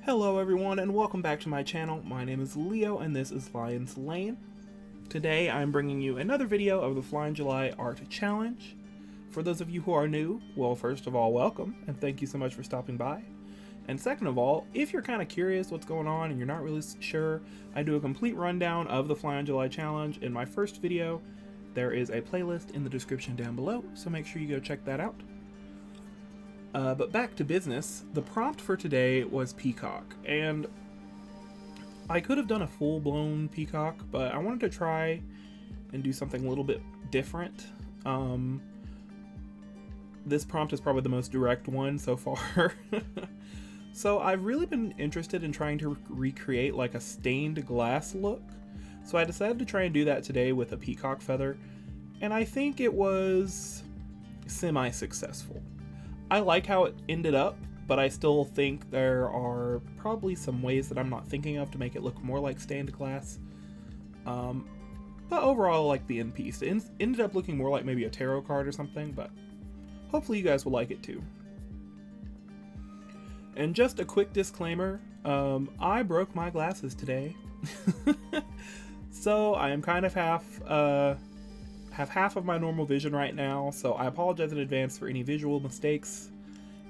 Hello everyone and welcome back to my channel. My name is Leo and this is Lion's Lane. Today I'm bringing you another video of the flyinjuly art challenge. For those of you who are new, well, first of all, welcome and thank you so much for stopping by. And second of all, if you're kind of curious what's going on and you're not really sure, I do a complete rundown of the flyinjuly challenge in my first video. There is a playlist in the description down below, so make sure you go check that out. But back to business, the prompt for today was peacock, and I could have done a full-blown peacock, but I wanted to try and do something a little bit different. This prompt is probably the most direct one so far. So I've really been interested in trying to recreate like a stained glass look, so I decided to try and do that today with a peacock feather, and I think it was semi-successful. I like how it ended up, but I still think there are probably some ways that I'm not thinking of to make it look more like stained glass. But overall, I like the end piece. It ended up looking more like maybe a tarot card or something, but hopefully you guys will like it too. And just a quick disclaimer, I broke my glasses today. So I am kind of have half of my normal vision right now, so I apologize in advance for any visual mistakes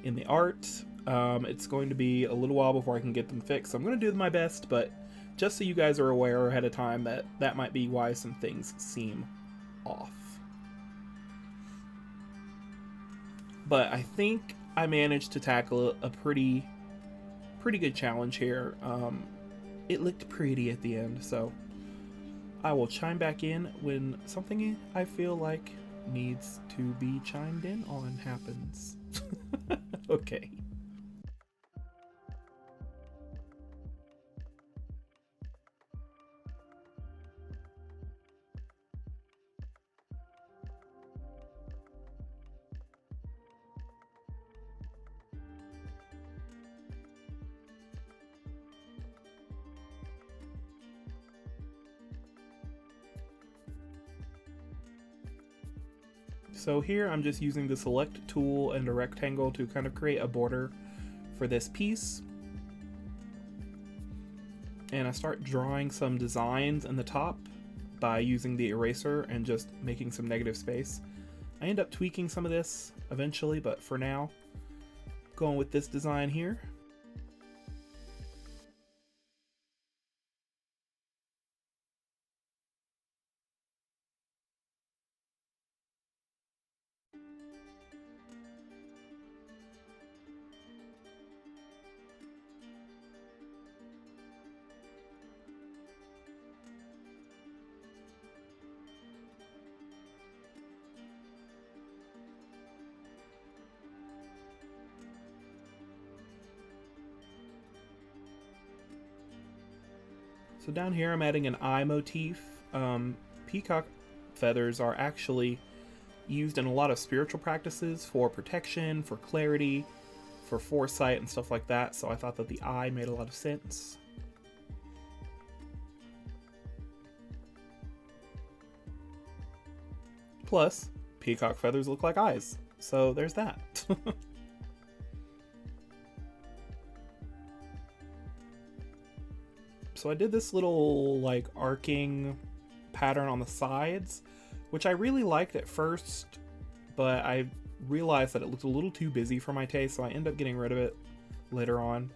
in the art. It's going to be a little while before I can get them fixed, so I'm going to do my best, but just so you guys are aware ahead of time that might be why some things seem off. But I think I managed to tackle a pretty good challenge here. It looked pretty at the end, so I will chime back in when something I feel like needs to be chimed in on happens. Okay. So here I'm just using the select tool and a rectangle to kind of create a border for this piece. And I start drawing some designs in the top by using the eraser and just making some negative space. I end up tweaking some of this eventually, but for now, going with this design here. So down here I'm adding an eye motif. Peacock feathers are actually used in a lot of spiritual practices for protection, for clarity, for foresight and stuff like that, so I thought that the eye made a lot of sense. Plus, peacock feathers look like eyes, so there's that. So I did this little like arcing pattern on the sides, which I really liked at first, but I realized that it looked a little too busy for my taste, so I ended up getting rid of it later on.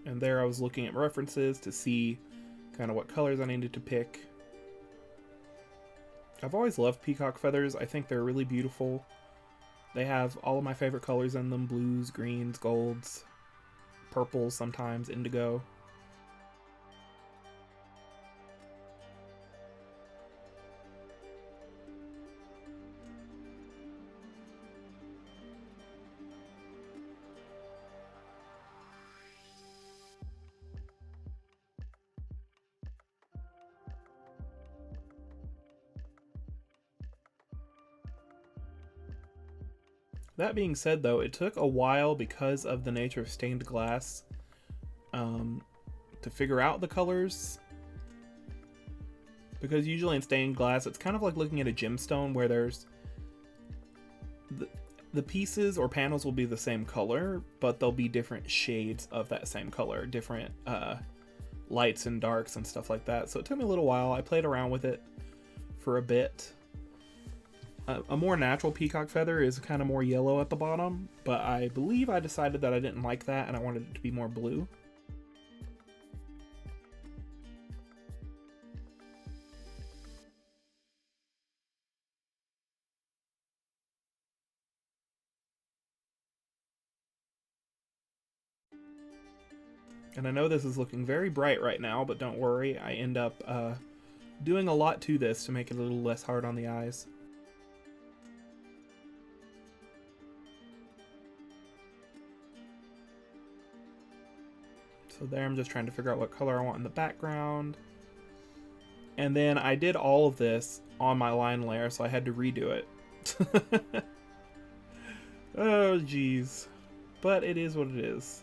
And there I was looking at references to see kind of what colors I needed to pick. I've always loved peacock feathers. I think they're really beautiful. They have all of my favorite colors in them: blues, greens, golds, purples, sometimes indigo. That being said, though, it took a while because of the nature of stained glass to figure out the colors. Because usually in stained glass, it's kind of like looking at a gemstone where there's the pieces or panels will be the same color, but there'll be different shades of that same color, different lights and darks and stuff like that. So it took me a little while. I played around with it for a bit. A more natural peacock feather is kind of more yellow at the bottom, but I believe I decided that I didn't like that and I wanted it to be more blue. And I know this is looking very bright right now, but don't worry, I end up doing a lot to this to make it a little less hard on the eyes. So there, I'm just trying to figure out what color I want in the background. And then I did all of this on my line layer, so I had to redo it. Oh, geez. But it is what it is.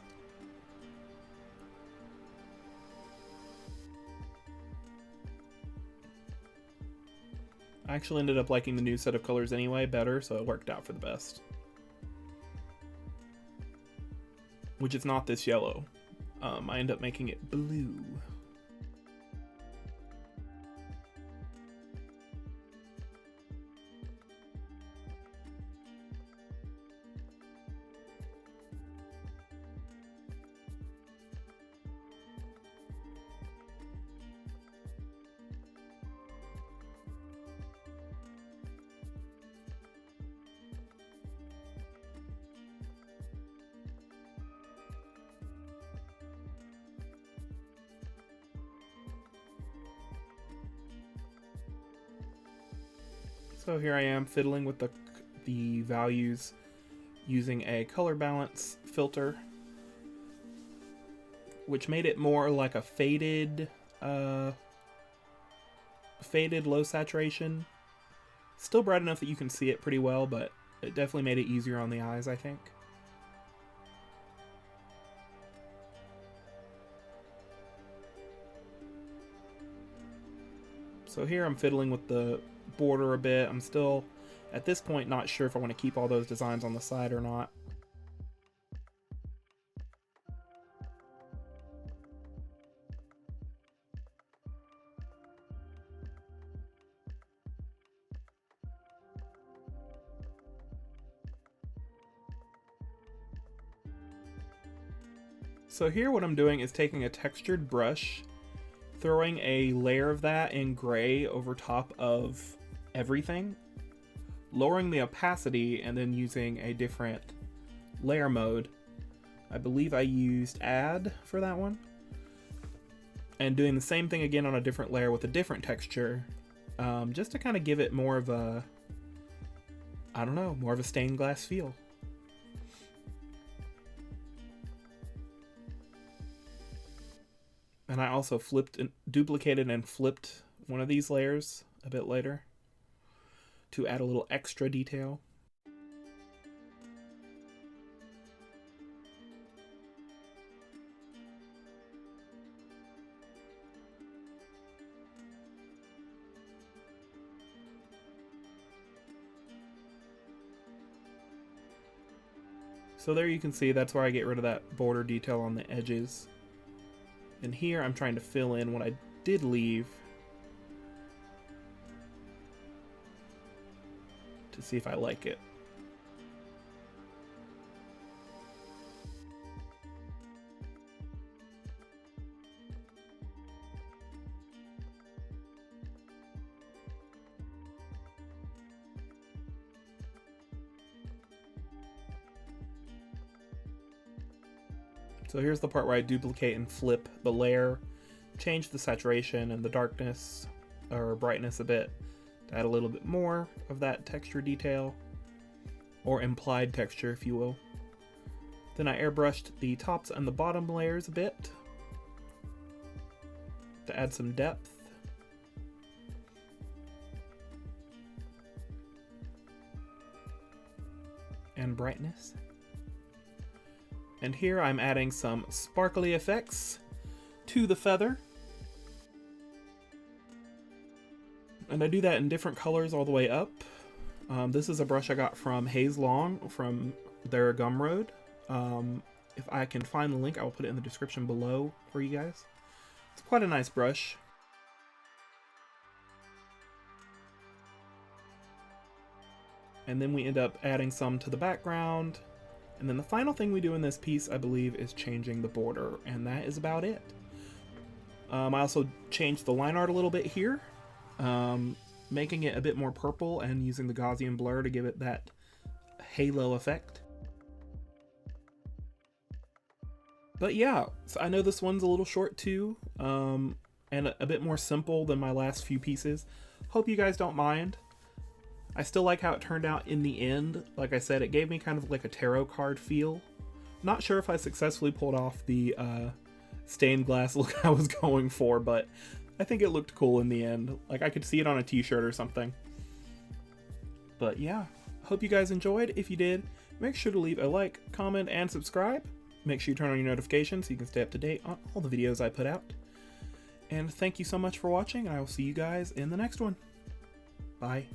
I actually ended up liking the new set of colors anyway better, so it worked out for the best. Which is not this yellow. I end up making it blue. So here I am fiddling with the values using a color balance filter, which made it more like a faded low saturation. Still bright enough that you can see it pretty well, but it definitely made it easier on the eyes, I think. So here I'm fiddling with the border a bit. I'm still, at this point, not sure if I want to keep all those designs on the side or not. So here what I'm doing is taking a textured brush, throwing a layer of that in gray over top of everything, lowering the opacity, and then using a different layer mode. I believe I used add for that one. And doing the same thing again on a different layer with a different texture, just to kind of give it more of a, I don't know, more of a stained glass feel. And I also duplicated and flipped one of these layers a bit later to add a little extra detail. So there you can see that's where I get rid of that border detail on the edges. And here I'm trying to fill in what I did leave to see if I like it. So here's the part where I duplicate and flip the layer, change the saturation and the darkness or brightness a bit to add a little bit more of that texture detail, or implied texture if you will. Then I airbrushed the tops and the bottom layers a bit to add some depth. and brightness. And here I'm adding some sparkly effects to the feather. And I do that in different colors all the way up. This is a brush I got from Haze Long from their Gumroad. If I can find the link, I will put it in the description below for you guys. It's quite a nice brush. And then we end up adding some to the background. And then the final thing we do in this piece, I believe, is changing the border, and that is about it. I also changed the line art a little bit here, making it a bit more purple and using the Gaussian blur to give it that halo effect. But yeah, so I know this one's a little short too, and a bit more simple than my last few pieces. Hope you guys don't mind. I still like how it turned out in the end. Like I said, it gave me kind of like a tarot card feel. Not sure if I successfully pulled off the stained glass look I was going for, but I think it looked cool in the end. Like I could see it on a t-shirt or something. But yeah, hope you guys enjoyed. If you did, make sure to leave a like, comment, and subscribe. Make sure you turn on your notifications so you can stay up to date on all the videos I put out. And thank you so much for watching, and I will see you guys in the next one. Bye.